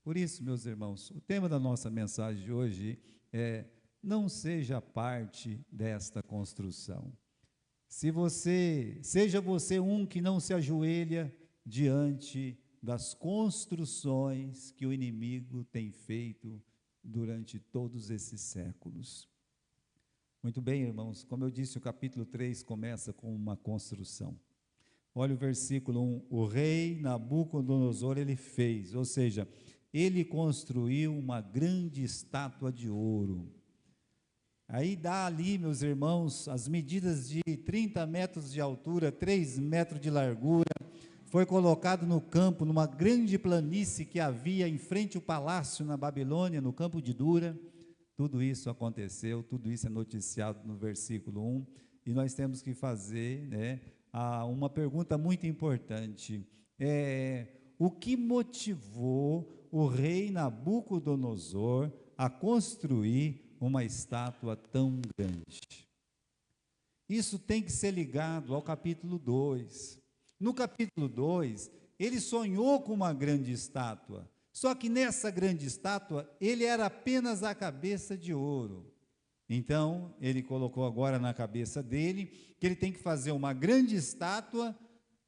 Por isso, meus irmãos, o tema da nossa mensagem de hoje é: não seja parte desta construção. Seja você um que não se ajoelha diante das construções que o inimigo tem feito durante todos esses séculos. Muito bem, irmãos, como eu disse, o capítulo 3 começa com uma construção. Olha o versículo 1, o rei Nabucodonosor ele fez, ou seja, ele construiu uma grande estátua de ouro. Aí dá ali, meus irmãos, as medidas de 30 metros de altura, 3 metros de largura, foi colocado no campo, numa grande planície que havia em frente ao palácio na Babilônia, no campo de Dura. Tudo isso aconteceu, tudo isso é noticiado no versículo 1, e nós temos que fazer, uma pergunta muito importante, o que motivou o rei Nabucodonosor a construir uma estátua tão grande? Isso tem que ser ligado ao capítulo 2. No capítulo 2, ele sonhou com uma grande estátua, só que nessa grande estátua, ele era apenas a cabeça de ouro. Então, ele colocou agora na cabeça dele, que ele tem que fazer uma grande estátua.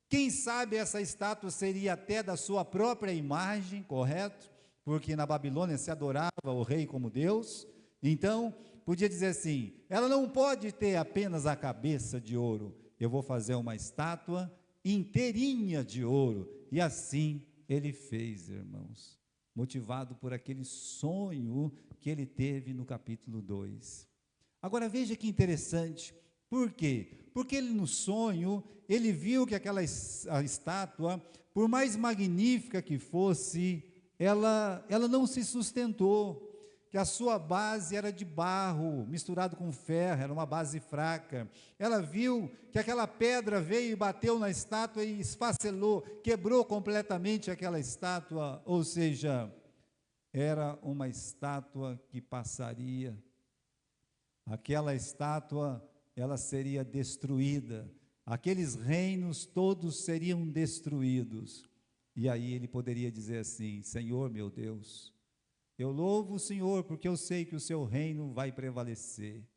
Quem sabe essa estátua seria até da sua própria imagem, correto? Porque na Babilônia se adorava o rei como Deus. Então, podia dizer assim, ela não pode ter apenas a cabeça de ouro. Eu vou fazer uma estátua inteirinha de ouro. E assim ele fez, irmãos, motivado por aquele sonho que ele teve no capítulo 2. Agora veja que interessante, por quê? Porque ele no sonho, ele viu que a estátua, por mais magnífica que fosse, ela não se sustentou, que a sua base era de barro, misturado com ferro, era uma base fraca. Ela viu que aquela pedra veio e bateu na estátua e esfacelou, quebrou completamente aquela estátua, ou seja, era uma estátua que passaria. Aquela estátua, ela seria destruída, aqueles reinos todos seriam destruídos, e aí ele poderia dizer assim, Senhor meu Deus, eu louvo o Senhor, porque eu sei que o seu reino vai prevalecer.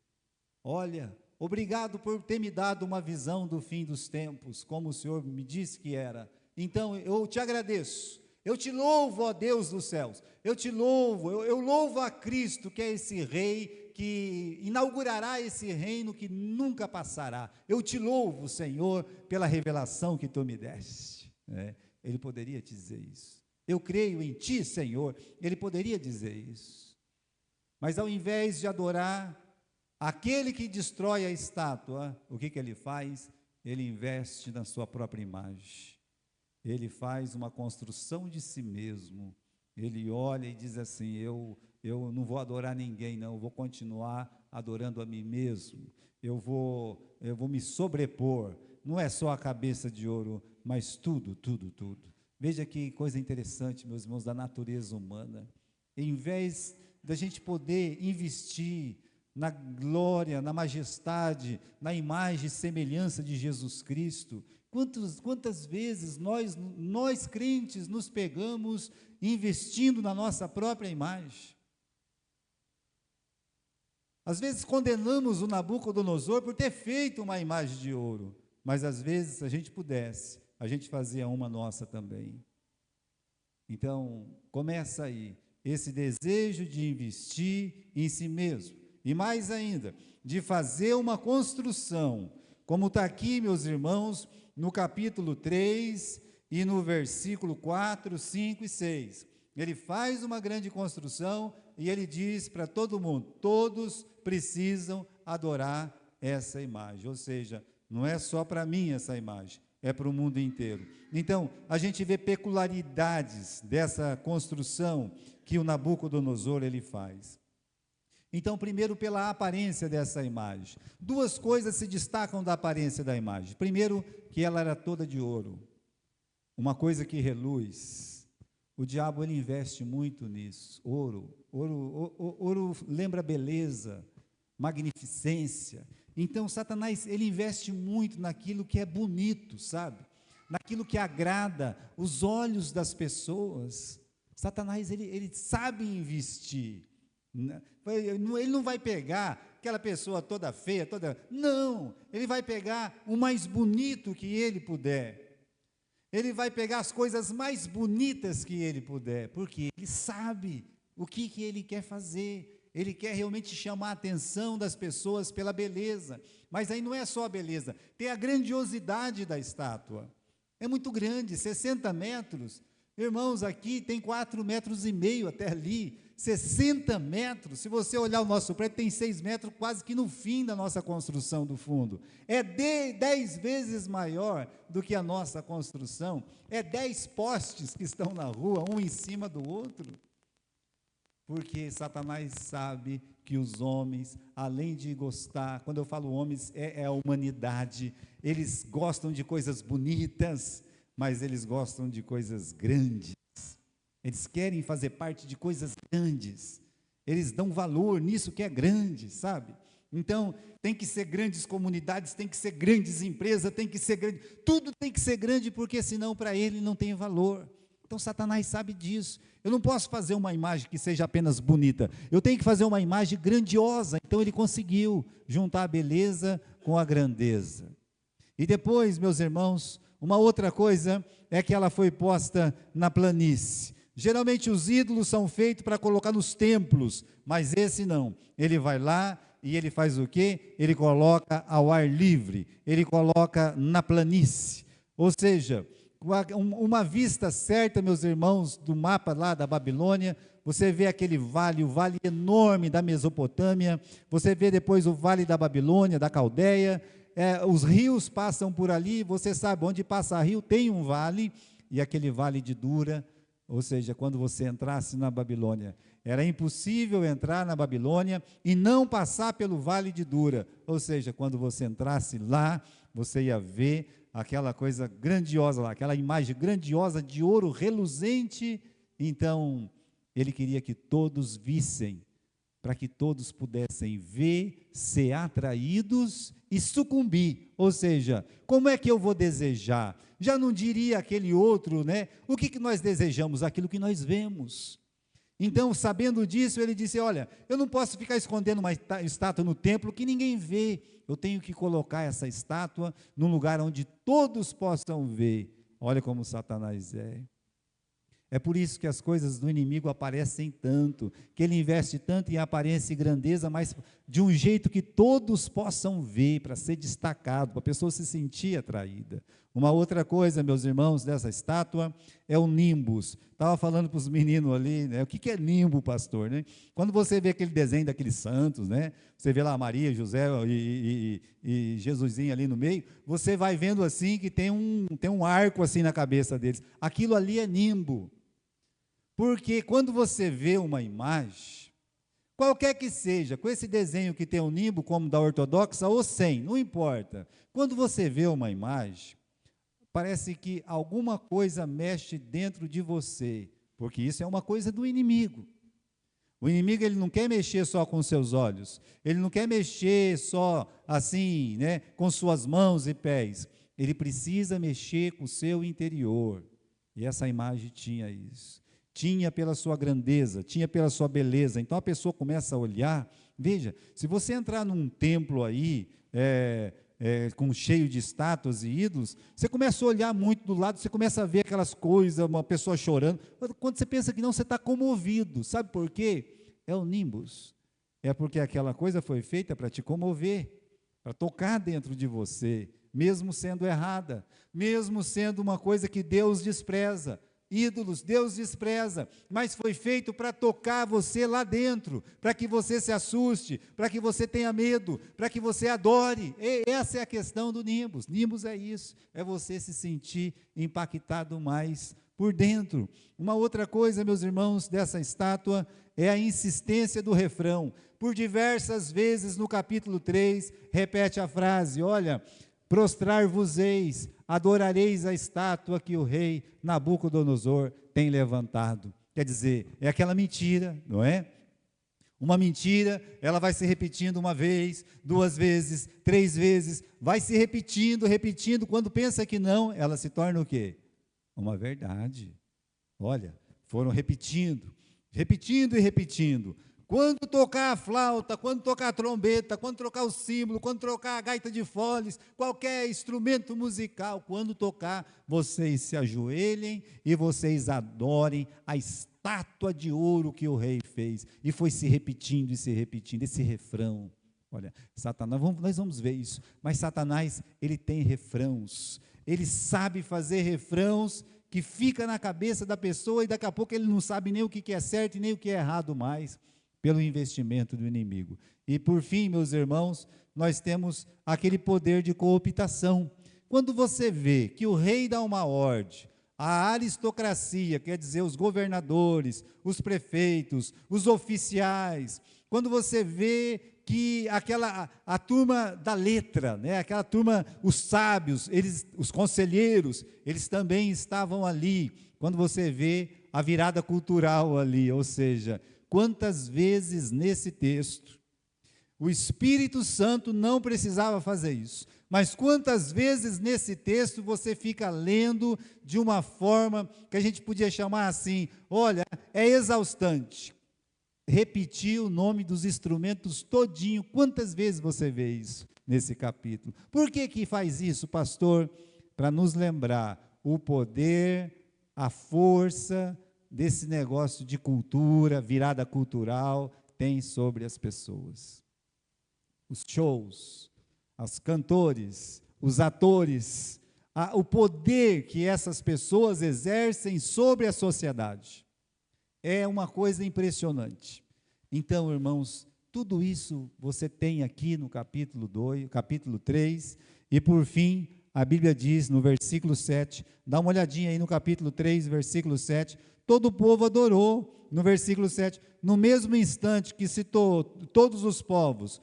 Olha, obrigado por ter me dado uma visão do fim dos tempos, como o Senhor me disse que era. Então, eu te agradeço, eu te louvo, ó Deus dos céus, eu te louvo, eu louvo a Cristo, que é esse rei, que inaugurará esse reino que nunca passará. Eu te louvo, Senhor, pela revelação que tu me deste. Ele poderia te dizer isso. Eu creio em ti, Senhor. Ele poderia dizer isso. Mas ao invés de adorar aquele que destrói a estátua, o que ele faz? Ele investe na sua própria imagem. Ele faz uma construção de si mesmo. Ele olha e diz assim, eu não vou adorar ninguém, não, eu vou continuar adorando a mim mesmo, eu vou me sobrepor, não é só a cabeça de ouro, mas tudo. Veja que coisa interessante, meus irmãos, da natureza humana. Em vez da gente poder investir na glória, na majestade, na imagem e semelhança de Jesus Cristo, quantas vezes nós crentes nos pegamos investindo na nossa própria imagem? Às vezes condenamos o Nabucodonosor por ter feito uma imagem de ouro, mas às vezes, se a gente pudesse, a gente fazia uma nossa também. Então, começa aí, esse desejo de investir em si mesmo, e mais ainda, de fazer uma construção, como está aqui, meus irmãos, no capítulo 3 e no versículo 4, 5 e 6. Ele faz uma grande construção e ele diz para todo mundo, todos precisam adorar essa imagem, ou seja, não é só para mim essa imagem, é para o mundo inteiro. Então, a gente vê peculiaridades dessa construção que o Nabucodonosor ele faz. Então, primeiro pela aparência dessa imagem. Duas coisas se destacam da aparência da imagem. Primeiro, que ela era toda de ouro, uma coisa que reluz. O diabo ele investe muito nisso. Ouro lembra beleza, magnificência. Então, Satanás ele investe muito naquilo que é bonito, sabe? Naquilo que agrada os olhos das pessoas. Satanás, ele sabe investir. Ele não vai pegar aquela pessoa toda feia, não, ele vai pegar o mais bonito que ele puder. Ele vai pegar as coisas mais bonitas que ele puder, porque ele sabe o que ele quer fazer. Ele quer realmente chamar a atenção das pessoas pela beleza. Mas aí não é só a beleza, tem a grandiosidade da estátua. É muito grande, 60 metros. Irmãos, aqui tem 4,5 metros até ali, 60 metros. Se você olhar o nosso prédio, tem 6 metros quase que no fim da nossa construção do fundo. É 10 vezes maior do que a nossa construção. É 10 postes que estão na rua, um em cima do outro. Porque Satanás sabe que os homens, além de gostar, quando eu falo homens, é a humanidade, eles gostam de coisas bonitas, mas eles gostam de coisas grandes. Eles querem fazer parte de coisas grandes. Eles dão valor nisso que é grande, sabe? Então, tem que ser grandes comunidades, tem que ser grandes empresas, tem que ser grande, tudo tem que ser grande, porque senão para ele não tem valor. Então, Satanás sabe disso. Eu não posso fazer uma imagem que seja apenas bonita, eu tenho que fazer uma imagem grandiosa. Então, ele conseguiu juntar a beleza com a grandeza. E depois, meus irmãos, uma outra coisa é que ela foi posta na planície. Geralmente os ídolos são feitos para colocar nos templos, mas esse não. Ele vai lá e ele faz o quê? Ele coloca ao ar livre, ele coloca na planície. Ou seja, uma vista certa, meus irmãos, do mapa lá da Babilônia, você vê aquele vale, o vale enorme da Mesopotâmia, você vê depois o vale da Babilônia, da Caldeia, os rios passam por ali, você sabe, onde passa rio tem um vale, e aquele vale de Dura. Ou seja, quando você entrasse na Babilônia, era impossível entrar na Babilônia e não passar pelo Vale de Dura. Ou seja, quando você entrasse lá, você ia ver aquela coisa grandiosa lá, aquela imagem grandiosa de ouro reluzente. Então, ele queria que todos vissem, para que todos pudessem ver, ser atraídos e sucumbir. Ou seja, como é que eu vou desejar? Já não diria aquele outro, né? O que nós desejamos? Aquilo que nós vemos. Então, sabendo disso, ele disse, olha, eu não posso ficar escondendo uma estátua no templo que ninguém vê. Eu tenho que colocar essa estátua num lugar onde todos possam ver. Olha como Satanás é. É por isso que as coisas do inimigo aparecem tanto, que ele investe tanto em aparência e grandeza, mas de um jeito que todos possam ver, para ser destacado, para a pessoa se sentir atraída. Uma outra coisa, meus irmãos, dessa estátua é o nimbus. Estava falando para os meninos ali, né? O que é nimbo, pastor? Né? Quando você vê aquele desenho daqueles santos, né? Você vê lá Maria, José e Jesusinho ali no meio, você vai vendo assim que tem um arco assim na cabeça deles. Aquilo ali é nimbo. Porque quando você vê uma imagem, qualquer que seja, com esse desenho que tem um nimbo, como da ortodoxa, ou sem, não importa. Quando você vê uma imagem, parece que alguma coisa mexe dentro de você, porque isso é uma coisa do inimigo. O inimigo, ele não quer mexer só com seus olhos, ele não quer mexer só assim, né, com suas mãos e pés, ele precisa mexer com o seu interior. E essa imagem tinha isso. Tinha pela sua grandeza, tinha pela sua beleza. Então a pessoa começa a olhar. Veja, se você entrar num templo aí, cheio de estátuas e ídolos, você começa a olhar muito do lado, você começa a ver aquelas coisas, uma pessoa chorando. Quando você pensa que não, você está comovido. Sabe por quê? É o nimbus. É porque aquela coisa foi feita para te comover, para tocar dentro de você, mesmo sendo errada, mesmo sendo uma coisa que Deus despreza. Ídolos, Deus despreza, mas foi feito para tocar você lá dentro, para que você se assuste, para que você tenha medo, para que você adore. Essa é a questão do nimbus. Nimbus é isso, é você se sentir impactado mais por dentro. Uma outra coisa, meus irmãos, dessa estátua é a insistência do refrão. Por diversas vezes no capítulo 3, repete a frase, olha, prostrar-vos-eis, adorareis a estátua que o rei Nabucodonosor tem levantado. Quer dizer, é aquela mentira, não é? Uma mentira, ela vai se repetindo uma vez, 2 vezes, 3 vezes, vai se repetindo, quando pensa que não, ela se torna o quê? Uma verdade. Olha, Foram repetindo, repetindo e repetindo. Quando tocar a flauta, quando tocar a trombeta, quando tocar o símbolo, quando tocar a gaita de foles, qualquer instrumento musical, quando tocar, vocês se ajoelhem e vocês adorem a estátua de ouro que o rei fez. E foi se repetindo e se repetindo, esse refrão. Olha, Satanás, nós vamos ver isso, mas Satanás, ele tem refrãos, ele sabe fazer refrãos que fica na cabeça da pessoa e daqui a pouco ele não sabe nem o que é certo e nem o que é errado mais, pelo investimento do inimigo. E por fim, meus irmãos, nós temos aquele poder de cooptação. Quando você vê que o rei dá uma ordem, a aristocracia, quer dizer, os governadores, os prefeitos, os oficiais, quando você vê que a turma da letra, né, aquela turma, os sábios, os conselheiros, eles também estavam ali, quando você vê a virada cultural ali, ou seja, quantas vezes nesse texto o Espírito Santo não precisava fazer isso, mas quantas vezes nesse texto você fica lendo de uma forma que a gente podia chamar assim, olha, é exaustante, repetir o nome dos instrumentos todinho, quantas vezes você vê isso nesse capítulo? Por que faz isso, pastor? Para nos lembrar o poder, a força desse negócio de cultura, virada cultural, tem sobre as pessoas. Os shows, os cantores, os atores, o poder que essas pessoas exercem sobre a sociedade. É uma coisa impressionante. Então, irmãos, tudo isso você tem aqui no capítulo 2, capítulo 3, e por fim, a Bíblia diz no versículo 7, dá uma olhadinha aí no capítulo 3, versículo 7, todo o povo adorou, no versículo 7, no mesmo instante que citou todos os povos,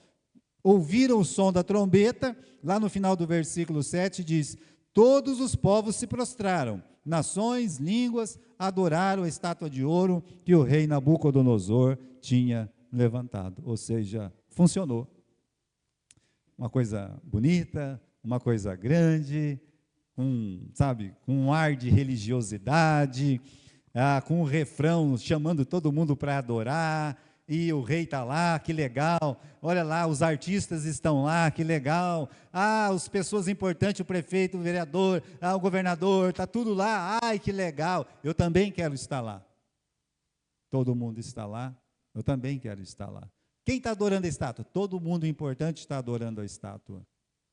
ouviram o som da trombeta, lá no final do versículo 7 diz, todos os povos se prostraram, nações, línguas, adoraram a estátua de ouro que o rei Nabucodonosor tinha levantado, ou seja, funcionou. Uma coisa bonita, uma coisa grande, com um ar de religiosidade, com um refrão chamando todo mundo para adorar, e o rei está lá, que legal, olha lá, os artistas estão lá, que legal, as pessoas importantes, o prefeito, o vereador, o governador, está tudo lá, ai, que legal, eu também quero estar lá. Todo mundo está lá, eu também quero estar lá. Quem está adorando a estátua? Todo mundo importante está adorando a estátua.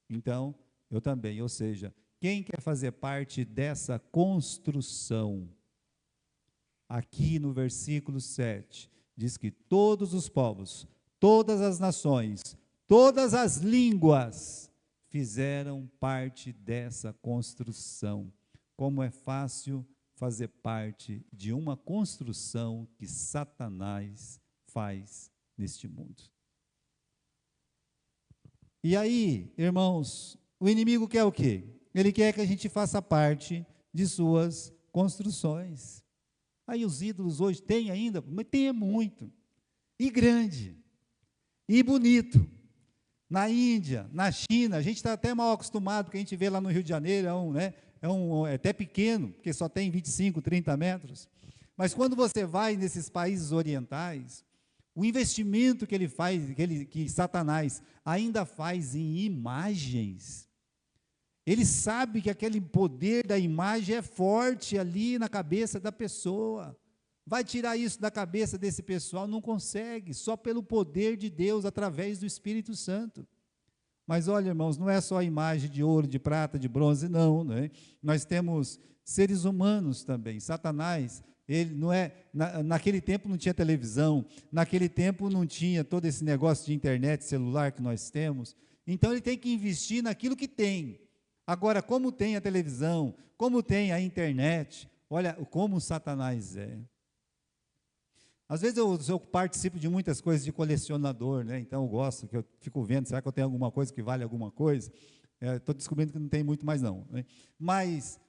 Então, eu também, ou seja, quem quer fazer parte dessa construção? Aqui no versículo 7, diz que todos os povos, todas as nações, todas as línguas fizeram parte dessa construção. Como é fácil fazer parte de uma construção que Satanás faz neste mundo. E aí, irmãos, o inimigo quer o quê? Ele quer que a gente faça parte de suas construções. Aí os ídolos hoje tem ainda, mas tem muito, e grande, e bonito. Na Índia, na China, a gente está até mal acostumado, porque a gente vê lá no Rio de Janeiro, é até pequeno, porque só tem 25, 30 metros. Mas quando você vai nesses países orientais, o investimento que ele faz, que Satanás ainda faz em imagens, ele sabe que aquele poder da imagem é forte ali na cabeça da pessoa. Vai tirar isso da cabeça desse pessoal? Não consegue, só pelo poder de Deus, através do Espírito Santo. Mas olha, irmãos, não é só a imagem de ouro, de prata, de bronze, não, né? Nós temos seres humanos também. Satanás, ele não é, naquele tempo não tinha televisão, naquele tempo não tinha todo esse negócio de internet, celular que nós temos. Então ele tem que investir naquilo que tem. Agora, como tem a televisão, como tem a internet, olha como Satanás é. Às vezes eu participo de muitas coisas de colecionador, né? Então eu gosto, que eu fico vendo, será que eu tenho alguma coisa que vale alguma coisa? Estou descobrindo que não tem muito mais não, né? Mas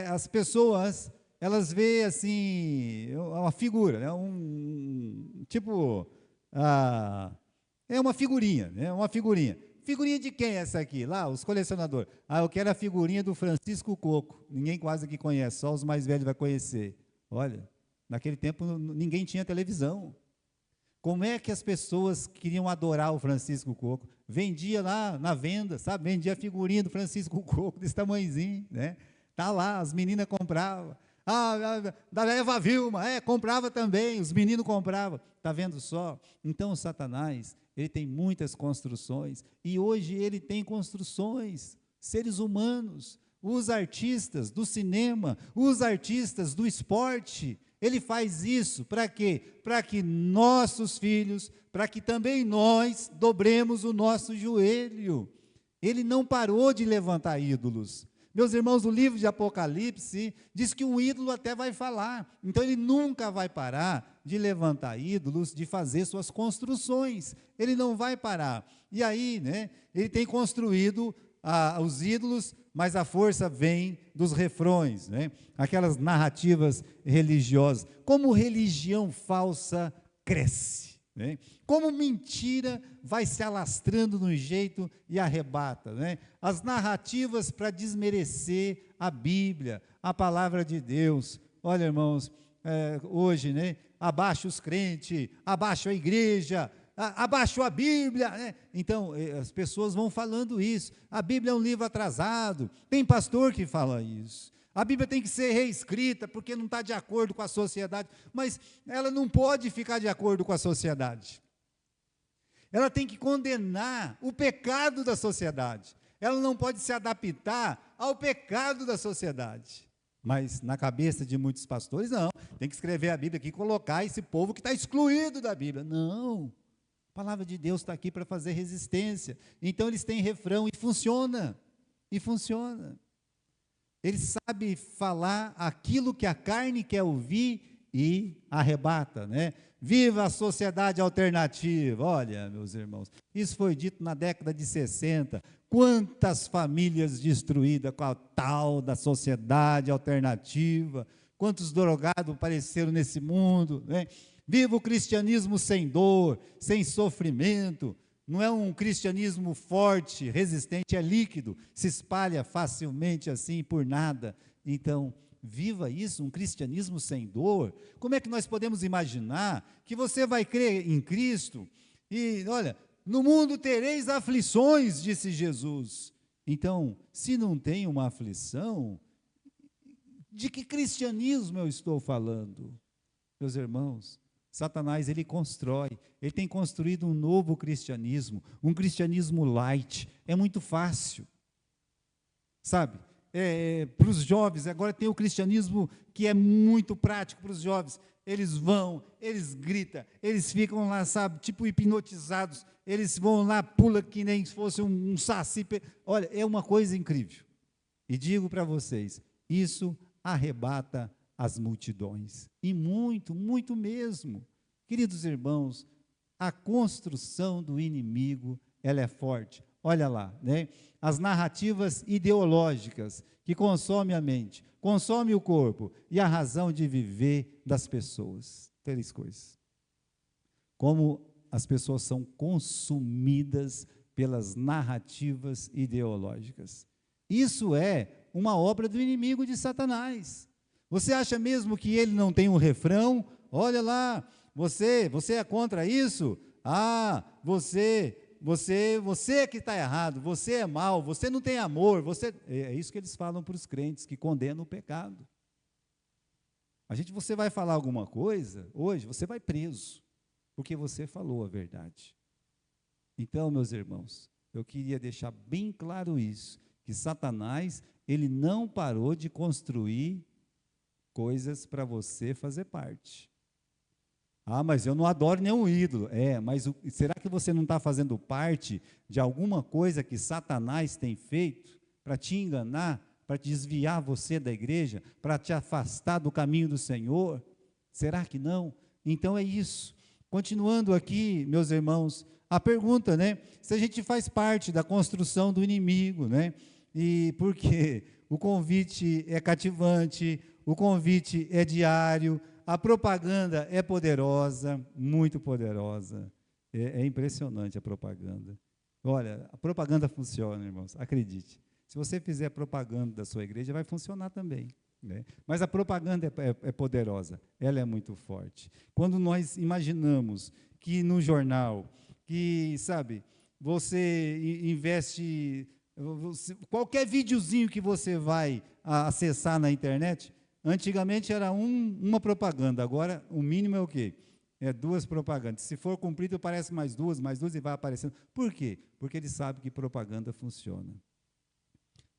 as pessoas, elas veem assim, uma figura, né? É uma figurinha, né? Uma figurinha. Figurinha de quem é essa aqui? Lá, os colecionadores. Eu quero a figurinha do Francisco Coco. Ninguém quase que conhece, só os mais velhos vai conhecer. Olha, Naquele tempo ninguém tinha televisão. Como é que as pessoas queriam adorar o Francisco Coco? Vendia lá na venda, sabe? Vendia a figurinha do Francisco Coco, desse tamanhozinho, né? Tá lá, as meninas compravam. Da Eva Vilma, comprava também, os meninos compravam. Está vendo só? Então, o Satanás, ele tem muitas construções, e hoje ele tem construções, seres humanos, os artistas do cinema, os artistas do esporte. Ele faz isso para quê? Para que nossos filhos, para que também nós dobremos o nosso joelho. Ele não parou de levantar ídolos. Meus irmãos, o livro de Apocalipse diz que um ídolo até vai falar. Então ele nunca vai parar de levantar ídolos, de fazer suas construções. Ele não vai parar. E aí, né, ele tem construído os ídolos, mas a força vem dos refrões, né? Aquelas narrativas religiosas. Como religião falsa cresce, né? Como mentira vai se alastrando no jeito e arrebata, né? As narrativas para desmerecer a Bíblia, a palavra de Deus. Olha, irmãos, hoje, né? Abaixo os crentes, abaixo a igreja, abaixo a Bíblia, né? Então, as pessoas vão falando isso. A Bíblia é um livro atrasado. Tem pastor que fala isso. A Bíblia tem que ser reescrita porque não está de acordo com a sociedade. Mas ela não pode ficar de acordo com a sociedade. Ela tem que condenar o pecado da sociedade. Ela não pode se adaptar ao pecado da sociedade. Mas na cabeça de muitos pastores, não. Tem que escrever a Bíblia aqui e colocar esse povo que está excluído da Bíblia. Não. A palavra de Deus está aqui para fazer resistência. Então eles têm refrão e funciona. E funciona. Ele sabe falar aquilo que a carne quer ouvir e arrebata, né? Viva a sociedade alternativa. Olha, meus irmãos, isso foi dito na década de 60. Quantas famílias destruídas com a tal da sociedade alternativa, quantos drogados apareceram nesse mundo, né? Viva o cristianismo sem dor, sem sofrimento. Não é um cristianismo forte, resistente, é líquido, se espalha facilmente assim por nada. Então, viva isso, um cristianismo sem dor. Como é que nós podemos imaginar que você vai crer em Cristo e, olha, no mundo tereis aflições, disse Jesus. Então, se não tem uma aflição, de que cristianismo eu estou falando? Meus irmãos, Satanás, ele constrói, ele tem construído um novo cristianismo, um cristianismo light. É muito fácil, sabe? Para os jovens, agora tem o cristianismo que é muito prático para os jovens. Eles vão, eles gritam, eles ficam lá, sabe, tipo hipnotizados. Eles vão lá, pula que nem se fosse um saci. Olha, é uma coisa incrível. E digo para vocês, isso arrebata as multidões, e muito, muito mesmo. Queridos irmãos, a construção do inimigo, ela é forte. Olha lá, né? As narrativas ideológicas que consomem a mente, consomem o corpo e a razão de viver das pessoas. Três coisas. Como as pessoas são consumidas pelas narrativas ideológicas. Isso é uma obra do inimigo de Satanás. Você acha mesmo que ele não tem um refrão? Olha lá, você é contra isso? Você que está errado, você é mau, você não tem amor, é isso que eles falam para os crentes que condenam o pecado. Você vai falar alguma coisa, hoje você vai preso, porque você falou a verdade. Então, meus irmãos, eu queria deixar bem claro isso, que Satanás, ele não parou de construir coisas para você fazer parte. Mas eu não adoro nenhum ídolo. Mas será que você não está fazendo parte de alguma coisa que Satanás tem feito para te enganar, para desviar você da igreja, para te afastar do caminho do Senhor? Será que não? Então é isso. Continuando aqui, meus irmãos, a pergunta, né? Se a gente faz parte da construção do inimigo, né? E porque o convite é cativante, o convite é diário, a propaganda é poderosa, muito poderosa. É impressionante a propaganda. Olha, a propaganda funciona, irmãos, acredite. Se você fizer propaganda da sua igreja, vai funcionar também. né? Mas a propaganda é poderosa, ela é muito forte. Quando nós imaginamos que no jornal, que, sabe, você investe, qualquer videozinho que você vai acessar na internet, antigamente era uma propaganda, agora o mínimo é o quê? É 2 propagandas. Se for cumprido, aparece mais duas e vai aparecendo. Por quê? Porque ele sabe que propaganda funciona.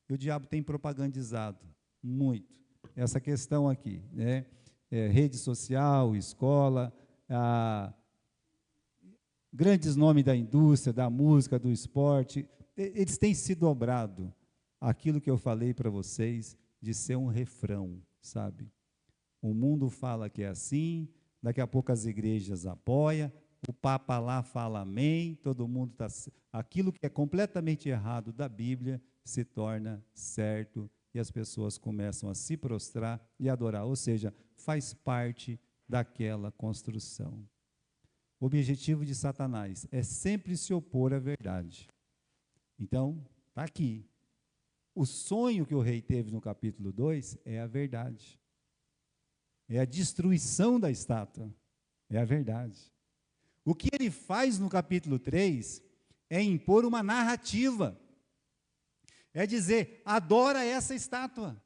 E o diabo tem propagandizado muito essa questão aqui, né? Rede social, escola, grandes nomes da indústria, da música, do esporte, eles têm se dobrado aquilo que eu falei para vocês de ser um refrão, sabe? O mundo fala que é assim, daqui a pouco as igrejas apoiam, o Papa lá fala amém, todo mundo está... Aquilo que é completamente errado da Bíblia se torna certo e as pessoas começam a se prostrar e adorar, ou seja, faz parte daquela construção. O objetivo de Satanás é sempre se opor à verdade. Então, está aqui. O sonho que o rei teve no capítulo 2 é a verdade. É a destruição da estátua. É a verdade. O que ele faz no capítulo 3 é impor uma narrativa. É dizer, adora essa estátua.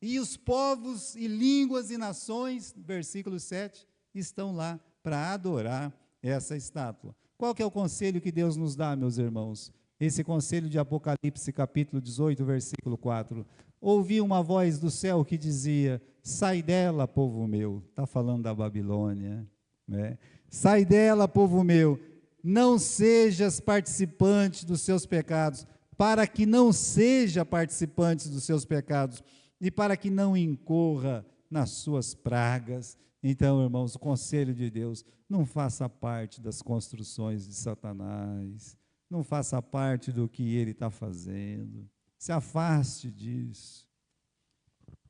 E os povos e línguas e nações, versículo 7, estão lá para adorar essa estátua. Qual que é o conselho que Deus nos dá, meus irmãos? Esse conselho de Apocalipse, capítulo 18, versículo 4. Ouvi uma voz do céu que dizia, sai dela, povo meu. Está falando da Babilônia, né? Sai dela, povo meu, não sejas participante dos seus pecados, para que não seja participante dos seus pecados, e para que não incorra nas suas pragas. Então, irmãos, o conselho de Deus, não faça parte das construções de Satanás, não faça parte do que ele está fazendo, se afaste disso.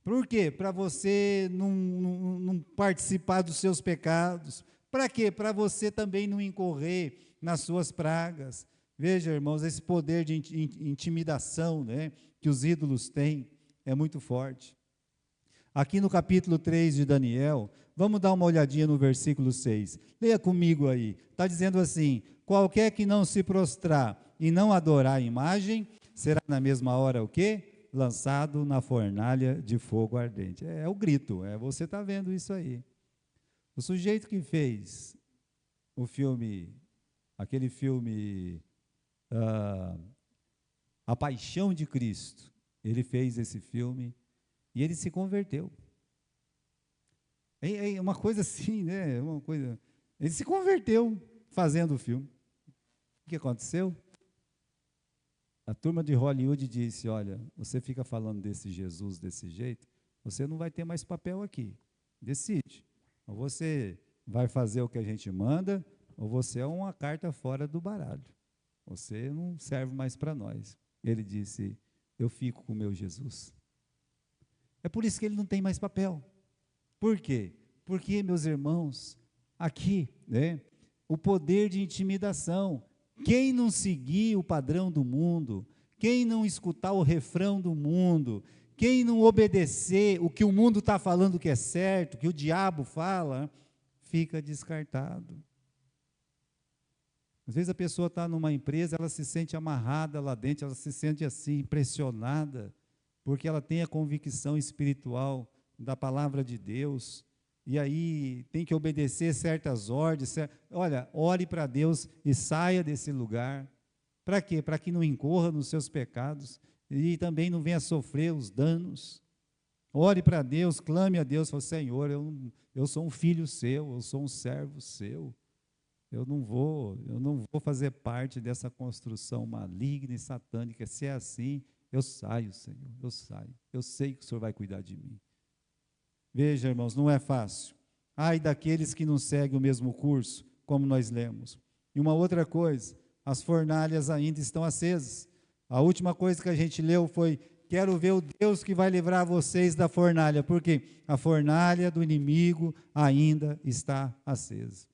Por quê? Para você não participar dos seus pecados. Para quê? Para você também não incorrer nas suas pragas. Veja, irmãos, esse poder de intimidação, né, que os ídolos têm é muito forte. Aqui no capítulo 3 de Daniel, vamos dar uma olhadinha no versículo 6. Leia comigo aí. Está dizendo assim, qualquer que não se prostrar e não adorar a imagem, será na mesma hora o quê? Lançado na fornalha de fogo ardente. É o grito, você está vendo isso aí. O sujeito que fez o filme, aquele filme A Paixão de Cristo, ele fez esse filme e ele se converteu. É uma coisa assim, né? Uma coisa. Ele se converteu fazendo o filme. O que aconteceu? A turma de Hollywood disse, olha, você fica falando desse Jesus desse jeito, você não vai ter mais papel aqui. Decide. Ou você vai fazer o que a gente manda, ou você é uma carta fora do baralho. Você não serve mais para nós. Ele disse, eu fico com o meu Jesus. É por isso que ele não tem mais papel. Por quê? Porque, meus irmãos, aqui, né, o poder de intimidação. Quem não seguir o padrão do mundo, quem não escutar o refrão do mundo, quem não obedecer o que o mundo está falando que é certo, que o diabo fala, fica descartado. Às vezes a pessoa está numa empresa, ela se sente amarrada lá dentro, ela se sente assim, pressionada, porque ela tem a convicção espiritual da palavra de Deus, e aí tem que obedecer certas ordens. Olha, ore para Deus e saia desse lugar. Para quê? Para que não incorra nos seus pecados e também não venha sofrer os danos. Ore para Deus, clame a Deus, fale, Senhor, eu sou um filho seu, eu sou um servo seu. Eu não vou fazer parte dessa construção maligna e satânica. Se é assim, eu saio, Senhor, eu saio. Eu sei que o Senhor vai cuidar de mim. Veja, irmãos, não é fácil. Ai daqueles que não seguem o mesmo curso, como nós lemos. E uma outra coisa, as fornalhas ainda estão acesas. A última coisa que a gente leu foi, quero ver o Deus que vai livrar vocês da fornalha, porque a fornalha do inimigo ainda está acesa.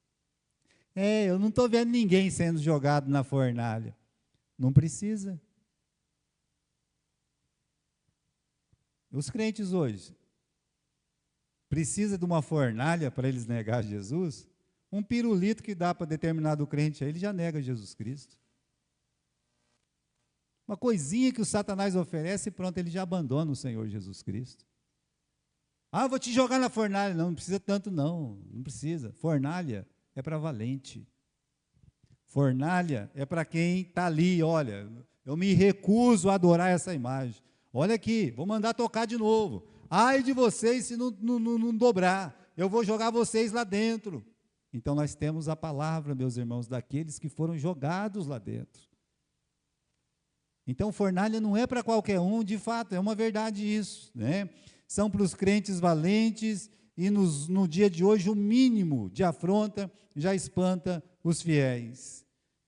Eu não estou vendo ninguém sendo jogado na fornalha. Não precisa. Os crentes hoje precisa de uma fornalha para eles negar Jesus? Um pirulito que dá para determinado crente aí, ele já nega Jesus Cristo. Uma coisinha que o Satanás oferece e pronto, ele já abandona o Senhor Jesus Cristo. Ah, vou te jogar na fornalha. Não, não precisa tanto não, não precisa. Fornalha é para valente. Fornalha é para quem está ali, olha, eu me recuso a adorar essa imagem. Olha aqui, vou mandar tocar de novo. Ai de vocês se não dobrar, eu vou jogar vocês lá dentro. Então nós temos a palavra, meus irmãos, daqueles que foram jogados lá dentro. Então fornalha não é para qualquer um, de fato, é uma verdade isso, né? São para os crentes valentes e no dia de hoje o mínimo de afronta já espanta os fiéis.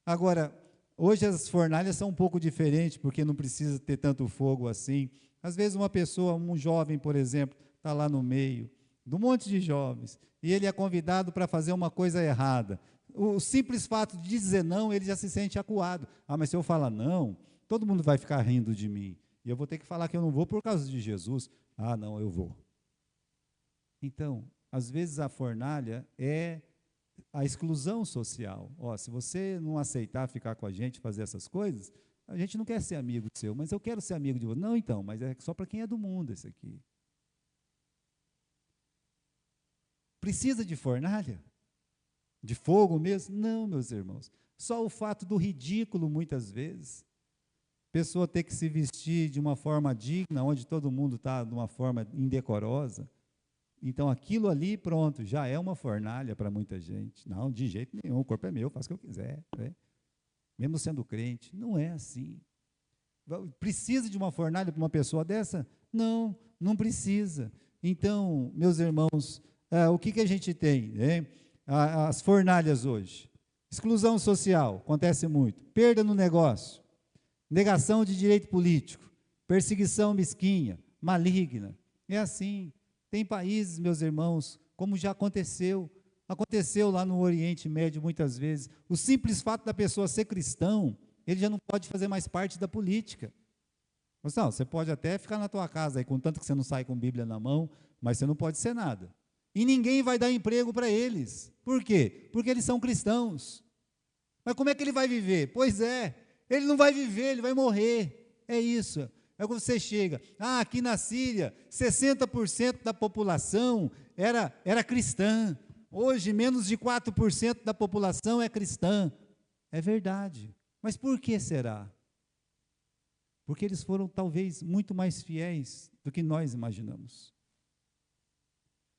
Agora, hoje as fornalhas são um pouco diferentes, porque não precisa ter tanto fogo assim. Às vezes uma pessoa, um jovem, por exemplo, está lá no meio de um monte de jovens, e ele é convidado para fazer uma coisa errada. O simples fato de dizer não, ele já se sente acuado. Ah, mas se eu falar não, todo mundo vai ficar rindo de mim, e eu vou ter que falar que eu não vou por causa de Jesus. Ah, não, eu vou. Então, às vezes a fornalha é a exclusão social. Ó, se você não aceitar ficar com a gente, fazer essas coisas, a gente não quer ser amigo seu, mas eu quero ser amigo de você. Não, então, mas é só para quem é do mundo esse aqui. Precisa de fornalha? De fogo mesmo? Não, meus irmãos. Só o fato do ridículo, muitas vezes. Pessoa ter que se vestir de uma forma digna, onde todo mundo está de uma forma indecorosa. Então, aquilo ali, pronto, já é uma fornalha para muita gente. Não, de jeito nenhum, o corpo é meu, faço o que eu quiser. Né? Mesmo sendo crente, não é assim. Precisa de uma fornalha para uma pessoa dessa? Não, não precisa. Então, meus irmãos, o que a gente tem? Né? As fornalhas hoje. Exclusão social, acontece muito. Perda no negócio. Negação de direito político. Perseguição mesquinha, maligna. É assim. Tem países, meus irmãos, como já aconteceu lá no Oriente Médio muitas vezes, o simples fato da pessoa ser cristão, ele já não pode fazer mais parte da política. Mas não, você pode até ficar na tua casa, aí, contanto que você não sai com Bíblia na mão, mas você não pode ser nada. E ninguém vai dar emprego para eles. Por quê? Porque eles são cristãos. Mas como é que ele vai viver? Pois é, ele não vai viver, ele vai morrer. É isso. É quando você chega, aqui na Síria, 60% da população era cristã, hoje menos de 4% da população é cristã. É verdade, mas por que será? Porque eles foram talvez muito mais fiéis do que nós imaginamos.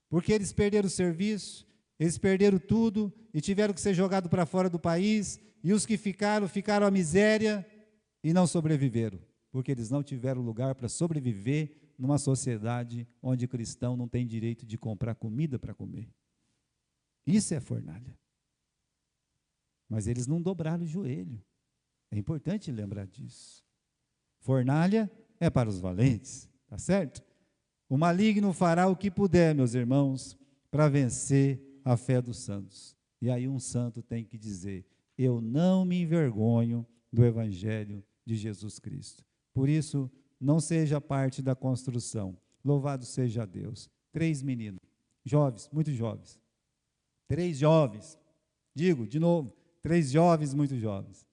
Porque eles perderam o serviço, eles perderam tudo e tiveram que ser jogados para fora do país, e os que ficaram à miséria e não sobreviveram. Porque eles não tiveram lugar para sobreviver numa sociedade onde cristão não tem direito de comprar comida para comer. Isso é fornalha. Mas eles não dobraram o joelho. É importante lembrar disso. Fornalha é para os valentes, tá certo? O maligno fará o que puder, meus irmãos, para vencer a fé dos santos. E aí um santo tem que dizer: eu não me envergonho do evangelho de Jesus Cristo. Por isso, não seja parte da construção. Louvado seja Deus. 3 meninos, jovens, muito jovens. 3 jovens, digo, de novo, 3 jovens muito jovens.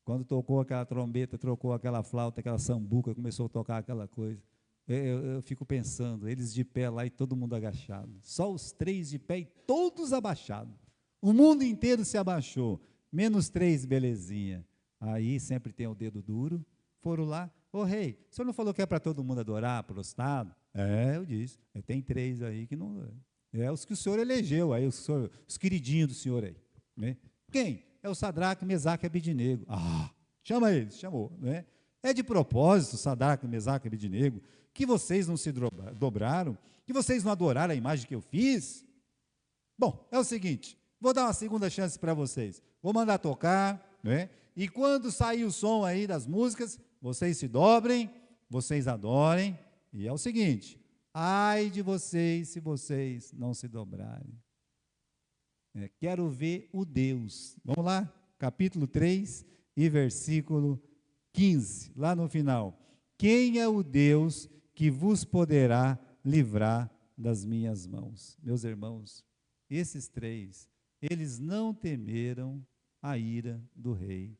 Quando tocou aquela trombeta, trocou aquela flauta, aquela sambuca, começou a tocar aquela coisa, eu fico pensando, eles de pé lá e todo mundo agachado. Só os 3 de pé e todos abaixados. O mundo inteiro se abaixou, menos 3, belezinha. Aí sempre tem o dedo duro. Foram lá, rei, o senhor não falou que é para todo mundo adorar, prostrado? Eu disse, tem 3 aí que não... os que o senhor elegeu, aí, os queridinhos do senhor aí. Né? Quem? É o Sadraque, Mesaque e Abednego. Chama eles, chamou. Né? É de propósito, Sadraque, Mesaque e Abednego, que vocês não se dobraram, que vocês não adoraram a imagem que eu fiz. Bom, é o seguinte, vou dar uma segunda chance para vocês. Vou mandar tocar, né? E quando sair o som aí das músicas, vocês se dobrem, vocês adorem, e é o seguinte, ai de vocês se vocês não se dobrarem. Quero ver o Deus. Vamos lá, capítulo 3 e versículo 15, lá no final. Quem é o Deus que vos poderá livrar das minhas mãos. Meus irmãos, esses três, eles não temeram a ira do rei.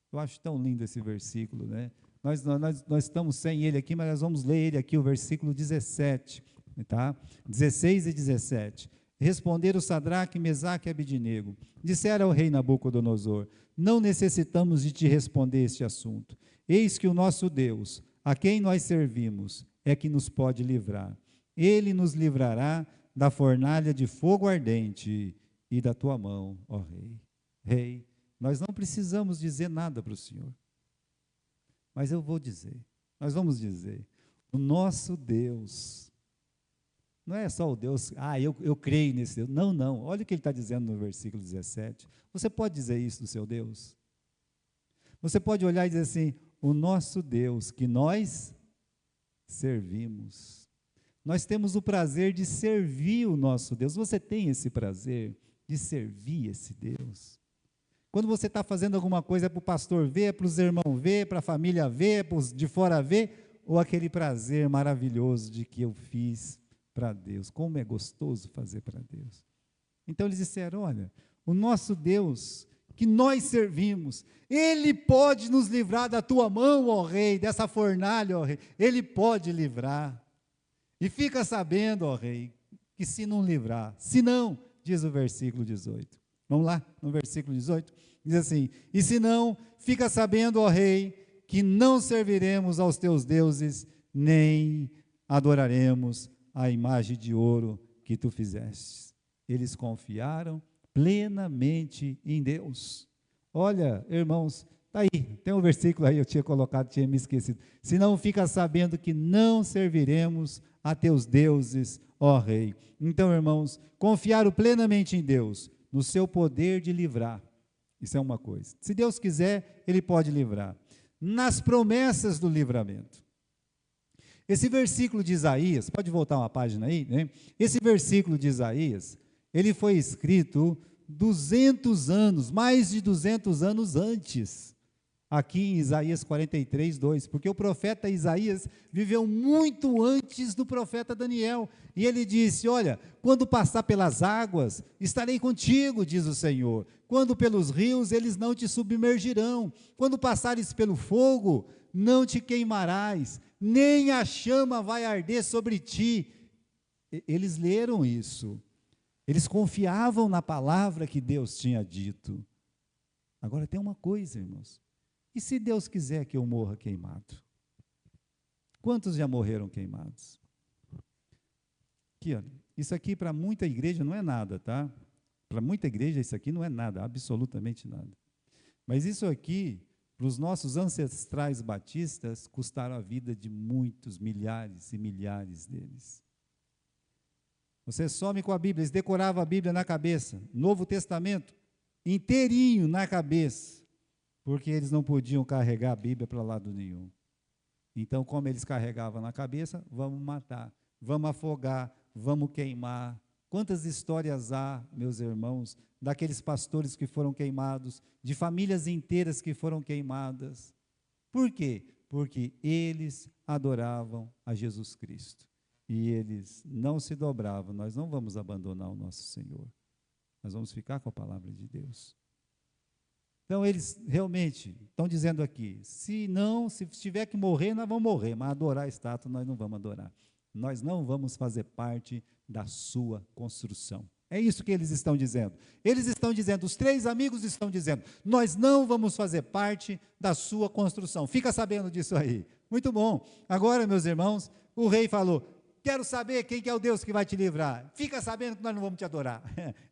Eu acho tão lindo esse versículo, né? Nós estamos sem ele aqui, mas nós vamos ler ele aqui, o versículo 17, tá? 16 e 17. Responderam Sadraque, Mesaque e Abidnego. Disseram ao rei Nabucodonosor: não necessitamos de te responder este assunto. Eis que o nosso Deus, a quem nós servimos, é que nos pode livrar. Ele nos livrará da fornalha de fogo ardente e da tua mão, ó rei. Rei, nós não precisamos dizer nada para o Senhor. Mas eu vou dizer, nós vamos dizer, o nosso Deus, não é só o Deus, eu creio nesse Deus. Não, não, olha o que ele está dizendo no versículo 17. Você pode dizer isso do seu Deus? Você pode olhar e dizer assim: o nosso Deus que nós servimos. Nós temos o prazer de servir o nosso Deus. Você tem esse prazer de servir esse Deus? Quando você está fazendo alguma coisa, é para o pastor ver, é para os irmãos ver, para a família ver, é para os de fora ver, ou aquele prazer maravilhoso de que eu fiz para Deus? Como é gostoso fazer para Deus. Então eles disseram: olha, o nosso Deus que nós servimos, Ele pode nos livrar da tua mão, ó rei, dessa fornalha, ó rei, Ele pode livrar. E fica sabendo, ó rei, que se não livrar, se não, diz o versículo 18. Vamos lá, no versículo 18, diz assim: e se não, fica sabendo, ó rei, que não serviremos aos teus deuses, nem adoraremos a imagem de ouro que tu fizeste. Eles confiaram plenamente em Deus. Olha, irmãos, está aí, tem um versículo aí, eu tinha colocado, tinha me esquecido. Se não, fica sabendo que não serviremos a teus deuses, ó rei. Então, irmãos, confiaram plenamente em Deus, no seu poder de livrar. Isso é uma coisa. Se Deus quiser, Ele pode livrar. Nas promessas do livramento. Esse versículo de Isaías, pode voltar uma página aí, né? Esse versículo de Isaías, ele foi escrito 200 anos, mais de 200 anos antes, aqui em Isaías 43, 2, porque o profeta Isaías viveu muito antes do profeta Daniel, e ele disse: olha, quando passar pelas águas, estarei contigo, diz o Senhor, quando pelos rios, eles não te submergirão, quando passares pelo fogo, não te queimarás, nem a chama vai arder sobre ti. Eles leram isso, eles confiavam na palavra que Deus tinha dito. Agora tem uma coisa, irmãos, e se Deus quiser que eu morra queimado? Quantos já morreram queimados? Aqui, olha, isso aqui para muita igreja não é nada, tá? Para muita igreja isso aqui não é nada, absolutamente nada. Mas isso aqui, para os nossos ancestrais batistas, custaram a vida de muitos, milhares e milhares deles. Você some com a Bíblia, eles decoravam a Bíblia na cabeça, Novo Testamento, inteirinho na cabeça, porque eles não podiam carregar a Bíblia para lado nenhum. Então, como eles carregavam na cabeça, vamos matar, vamos afogar, vamos queimar. Quantas histórias há, meus irmãos, daqueles pastores que foram queimados, de famílias inteiras que foram queimadas. Por quê? Porque eles adoravam a Jesus Cristo. E eles não se dobravam. Nós não vamos abandonar o nosso Senhor. Nós vamos ficar com a palavra de Deus. Então, eles realmente estão dizendo aqui, se tiver que morrer, nós vamos morrer, mas adorar a estátua nós não vamos adorar. Nós não vamos fazer parte da sua construção. É isso que eles estão dizendo. Eles estão dizendo, os três amigos estão dizendo, nós não vamos fazer parte da sua construção. Fica sabendo disso aí. Muito bom. Agora, meus irmãos, o rei falou: quero saber quem que é o Deus que vai te livrar. Fica sabendo que nós não vamos te adorar.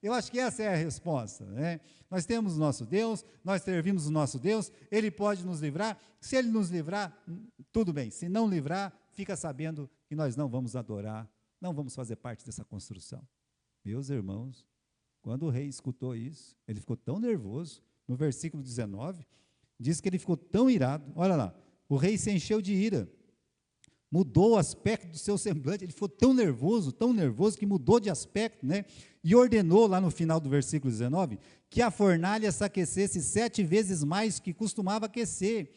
Eu acho que essa é a resposta, né? Nós temos o nosso Deus, nós servimos o nosso Deus, Ele pode nos livrar. Se Ele nos livrar, tudo bem. Se não livrar, fica sabendo que nós não vamos adorar, não vamos fazer parte dessa construção. Meus irmãos, quando o rei escutou isso, ele ficou tão nervoso. No versículo 19, diz que ele ficou tão irado. Olha lá, o rei se encheu de ira. Mudou o aspecto do seu semblante, ele ficou tão nervoso que mudou de aspecto, né? E ordenou, lá no final do versículo 19, que a fornalha se aquecesse 7 vezes mais que costumava aquecer.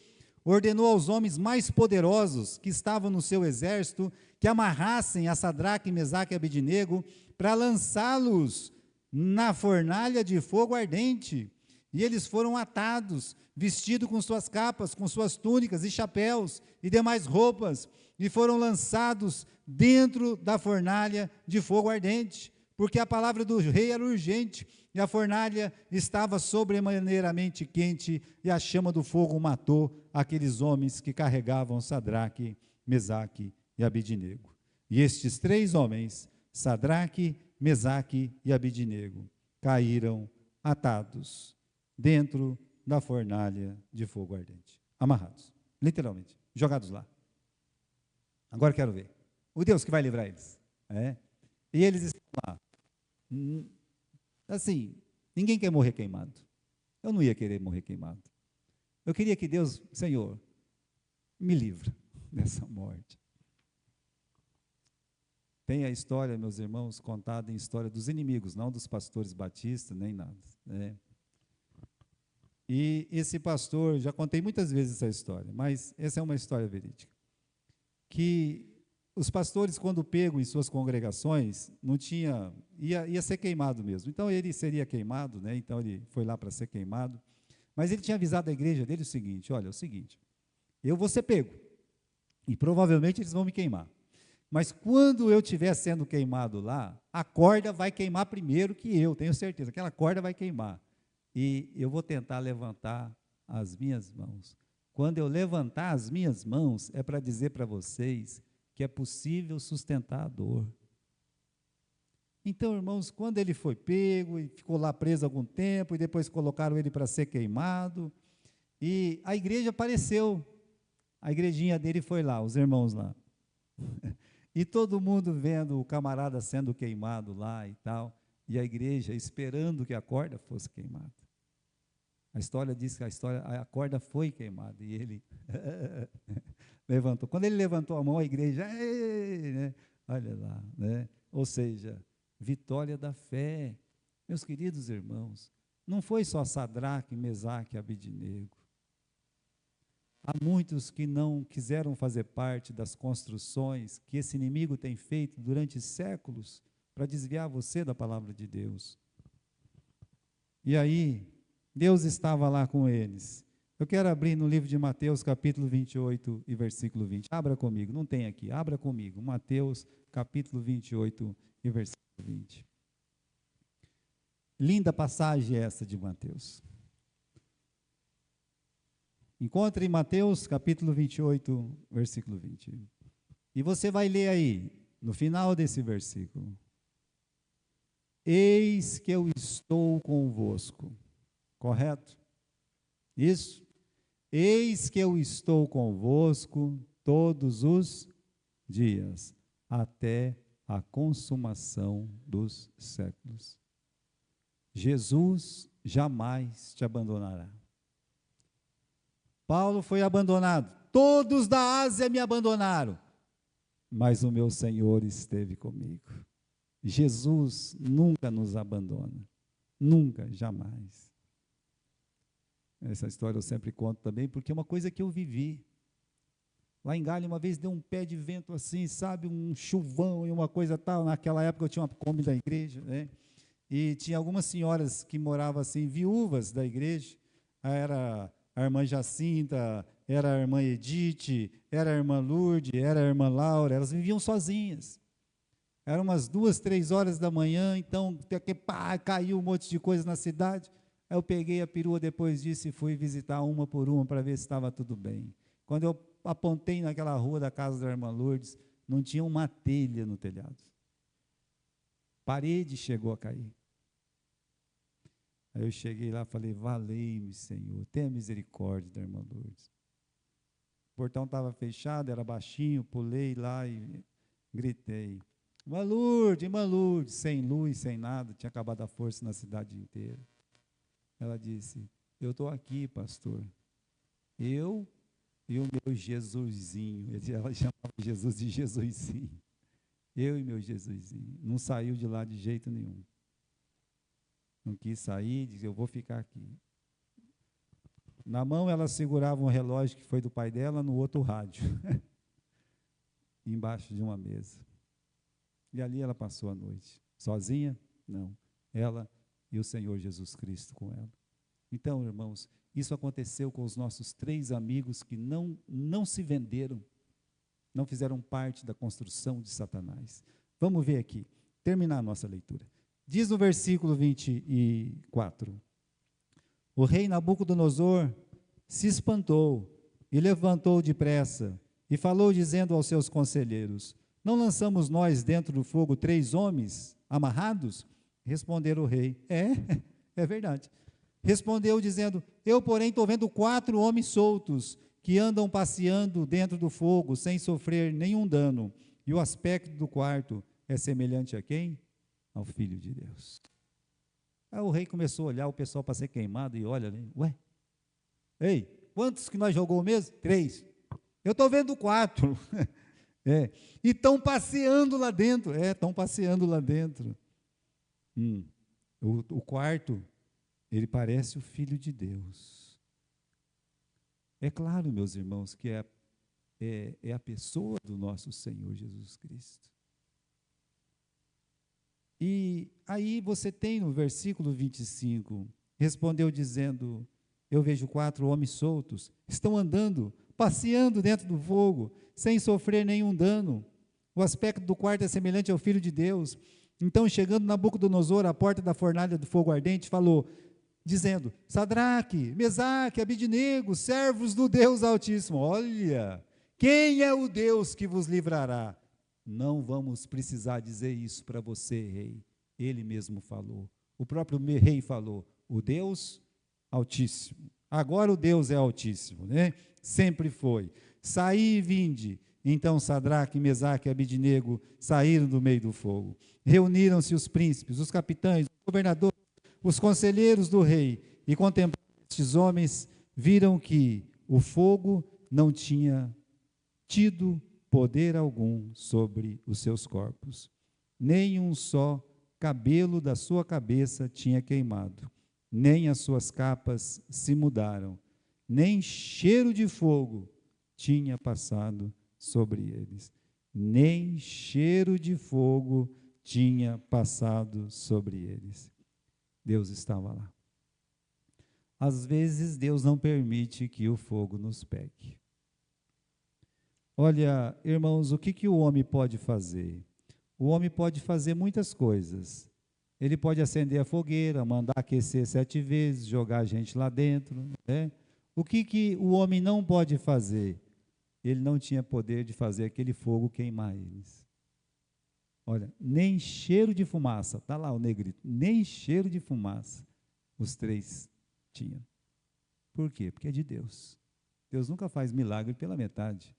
ordenou aos homens mais poderosos que estavam no seu exército que amarrassem a Sadraque, Mesaque e Abednego para lançá-los na fornalha de fogo ardente. E eles foram atados, vestidos com suas capas, com suas túnicas e chapéus e demais roupas, e foram lançados dentro da fornalha de fogo ardente, porque a palavra do rei era urgente, e a fornalha estava sobremaneiramente quente, e a chama do fogo matou aqueles homens que carregavam Sadraque, Mesaque e Abednego. E estes 3 homens, Sadraque, Mesaque e Abednego, caíram atados dentro da fornalha de fogo ardente, amarrados, literalmente, jogados lá. Agora quero ver o Deus que vai livrar eles. E eles estão lá. Assim, ninguém quer morrer queimado. Eu não ia querer morrer queimado. Eu queria que Deus, Senhor, me livre dessa morte. Tem a história, meus irmãos, contada em história dos inimigos, não dos pastores batistas, nem nada. E esse pastor, já contei muitas vezes essa história, mas essa é uma história verídica. Que os pastores, quando pegam em suas congregações, não tinha, ia ser queimado mesmo. Então ele seria queimado, então ele foi lá para ser queimado. Mas ele tinha avisado a igreja dele o seguinte: olha, é o seguinte, eu vou ser pego, e provavelmente eles vão me queimar. Mas quando eu estiver sendo queimado lá, a corda vai queimar primeiro que eu, tenho certeza, aquela corda vai queimar. E eu vou tentar levantar as minhas mãos. Quando eu levantar as minhas mãos, é para dizer para vocês que é possível sustentar a dor. Então, irmãos, quando ele foi pego e ficou lá preso algum tempo, e depois colocaram ele para ser queimado, e a igreja apareceu, a igrejinha dele foi lá, os irmãos lá. E todo mundo vendo o camarada sendo queimado lá e tal, e a igreja esperando que a corda fosse queimada. A história diz que a corda foi queimada, e ele levantou. Quando ele levantou a mão, a igreja, olha lá, ou seja, vitória da fé. Meus queridos irmãos, não foi só Sadraque, Mesaque e Abednego. Há muitos que não quiseram fazer parte das construções que esse inimigo tem feito durante séculos para desviar você da palavra de Deus. E aí, Deus estava lá com eles. Eu quero abrir no livro de Mateus, capítulo 28 e versículo 20. Abra comigo, não tem aqui, abra comigo. Mateus, capítulo 28 e versículo 20. Linda passagem essa de Mateus. Encontre em Mateus, capítulo 28, versículo 20. E você vai ler aí, no final desse versículo: eis que eu estou convosco. Correto? Isso? Eis que eu estou convosco todos os dias, até a consumação dos séculos. Jesus jamais te abandonará. Paulo foi abandonado, todos da Ásia me abandonaram, mas o meu Senhor esteve comigo. Jesus nunca nos abandona, nunca, jamais. Essa história eu sempre conto também, porque é uma coisa que eu vivi. Lá em Galha, uma vez deu um pé de vento assim, sabe, um chuvão e uma coisa tal. Naquela época eu tinha uma Kombi da igreja, e tinha algumas senhoras que moravam assim, viúvas da igreja. Era a irmã Jacinta, era a irmã Edith, era a irmã Lourdes, era a irmã Laura, elas viviam sozinhas. Eram umas 2, 3 horas da manhã, então caiu um monte de coisa na cidade. Aí eu peguei a perua depois disso e fui visitar uma por uma para ver se estava tudo bem. Quando eu apontei naquela rua da casa da irmã Lourdes, não tinha uma telha no telhado. Parede chegou a cair. Aí eu cheguei lá e falei: valei-me, Senhor, tenha misericórdia da irmã Lourdes. O portão estava fechado, era baixinho, pulei lá e gritei: irmã Lourdes, sem luz, sem nada, tinha acabado a força na cidade inteira. Ela disse: eu estou aqui, pastor, eu e o meu Jesusinho. Ela chamava Jesus de Jesusinho. Eu e meu Jesusinho. Não saiu de lá de jeito nenhum. Não quis sair, disse: eu vou ficar aqui. Na mão ela segurava um relógio que foi do pai dela, no outro o rádio, embaixo de uma mesa. E ali ela passou a noite. Sozinha? Não. Ela e o Senhor Jesus Cristo com ela. Então, irmãos, isso aconteceu com os nossos 3 amigos que não se venderam, não fizeram parte da construção de Satanás. Vamos ver aqui, terminar a nossa leitura. Diz no versículo 24: o rei Nabucodonosor se espantou e levantou depressa e falou, dizendo aos seus conselheiros: não lançamos nós dentro do fogo 3 homens amarrados? Responderam o rei: é verdade. Respondeu dizendo: eu, porém, estou vendo 4 homens soltos, que andam passeando dentro do fogo, sem sofrer nenhum dano. E o aspecto do quarto é semelhante a quem? Ao Filho de Deus. Aí o rei começou a olhar o pessoal para ser queimado, e olha ali, ei, quantos que nós jogou mesmo? 3. Eu estou vendo 4. E estão passeando lá dentro. Estão passeando lá dentro. O quarto, ele parece o Filho de Deus. É claro, meus irmãos, que é a pessoa do nosso Senhor Jesus Cristo. E aí você tem no versículo 25, respondeu dizendo: eu vejo 4 homens soltos, estão andando, passeando dentro do fogo, sem sofrer nenhum dano. O aspecto do quarto é semelhante ao Filho de Deus. Então, chegando Nabucodonosor à porta da fornalha do fogo ardente, falou, dizendo: Sadraque, Mesaque, Abidnego, servos do Deus Altíssimo, olha, quem é o Deus que vos livrará? Não vamos precisar dizer isso para você, rei. Ele mesmo falou. O próprio rei falou: o Deus Altíssimo. Agora o Deus é Altíssimo, né? Sempre foi. Saí e vinde. Então Sadraque, Mesaque e Abidnego saíram do meio do fogo. Reuniram-se os príncipes, os capitães, os governadores, os conselheiros do rei, e contemplando estes homens, viram que o fogo não tinha tido poder algum sobre os seus corpos. Nem um só cabelo da sua cabeça tinha queimado, nem as suas capas se mudaram, nem cheiro de fogo tinha passado sobre eles. Nem cheiro de fogo tinha passado sobre eles. Deus estava lá. Às vezes, Deus não permite que o fogo nos pegue. Olha, irmãos, o que o homem pode fazer? O homem pode fazer muitas coisas. Ele pode acender a fogueira, mandar aquecer 7 vezes, jogar a gente lá dentro, né? O que o homem não pode fazer? Ele não tinha poder de fazer aquele fogo queimar eles. Olha, nem cheiro de fumaça, está lá o negrito, nem cheiro de fumaça os 3 tinham. Por quê? Porque é de Deus. Deus nunca faz milagre pela metade.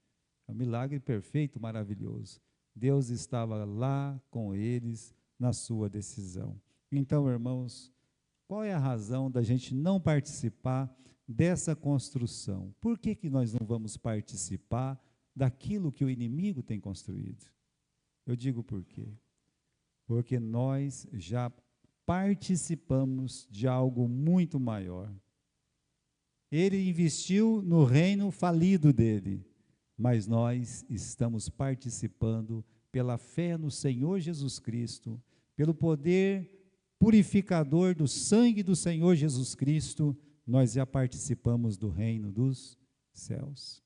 É um milagre perfeito, maravilhoso. Deus estava lá com eles na sua decisão. Então, irmãos, qual é a razão da gente não participar dessa construção? Por que nós não vamos participar daquilo que o inimigo tem construído? Eu digo por quê? Porque nós já participamos de algo muito maior. Ele investiu no reino falido dele, mas nós estamos participando pela fé no Senhor Jesus Cristo, pelo poder purificador do sangue do Senhor Jesus Cristo, nós já participamos do reino dos céus.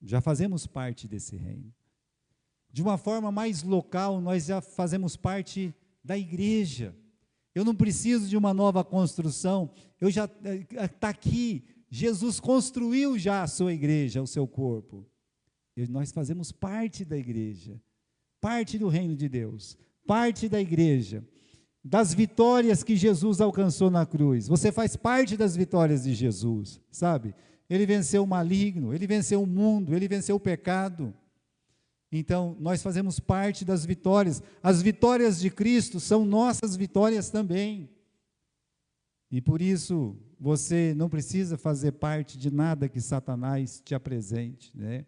Já fazemos parte desse reino. De uma forma mais local, nós já fazemos parte da igreja. Eu não preciso de uma nova construção, eu já está aqui. Jesus construiu já a sua igreja, o seu corpo. E nós fazemos parte da igreja, parte do reino de Deus, parte da igreja, das vitórias que Jesus alcançou na cruz. Você faz parte das vitórias de Jesus, sabe? Ele venceu o maligno, ele venceu o mundo, ele venceu o pecado. Então, nós fazemos parte das vitórias. As vitórias de Cristo são nossas vitórias também. E por isso, você não precisa fazer parte de nada que Satanás te apresente, né?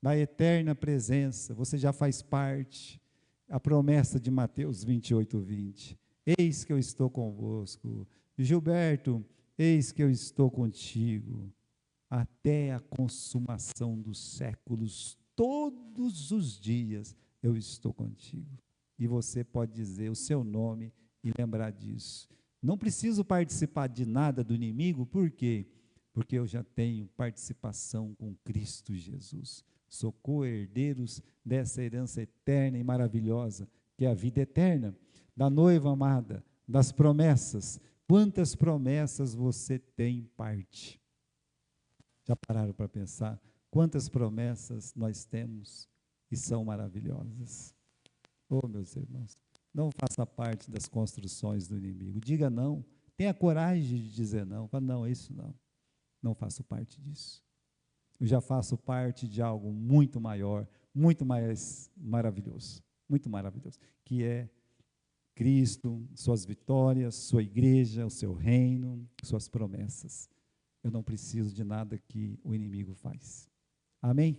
Da eterna presença, você já faz parte. A promessa de Mateus 28:20. Eis que eu estou convosco. Gilberto, eis que eu estou contigo até a consumação dos séculos, todos os dias eu estou contigo. E você pode dizer o seu nome e lembrar disso. Não preciso participar de nada do inimigo, por quê? Porque eu já tenho participação com Cristo Jesus. Sou co-herdeiros dessa herança eterna e maravilhosa, que é a vida eterna, da noiva amada, das promessas. Quantas promessas você tem parte? Já pararam para pensar? Quantas promessas nós temos e são maravilhosas? Oh, meus irmãos, não faça parte das construções do inimigo. Diga não. Tenha coragem de dizer não. Fala, não, isso não. Não faço parte disso. Eu já faço parte de algo muito maior, muito mais maravilhoso, que é Cristo, suas vitórias, sua igreja, o seu reino, suas promessas. Eu não preciso de nada que o inimigo faz. Amém?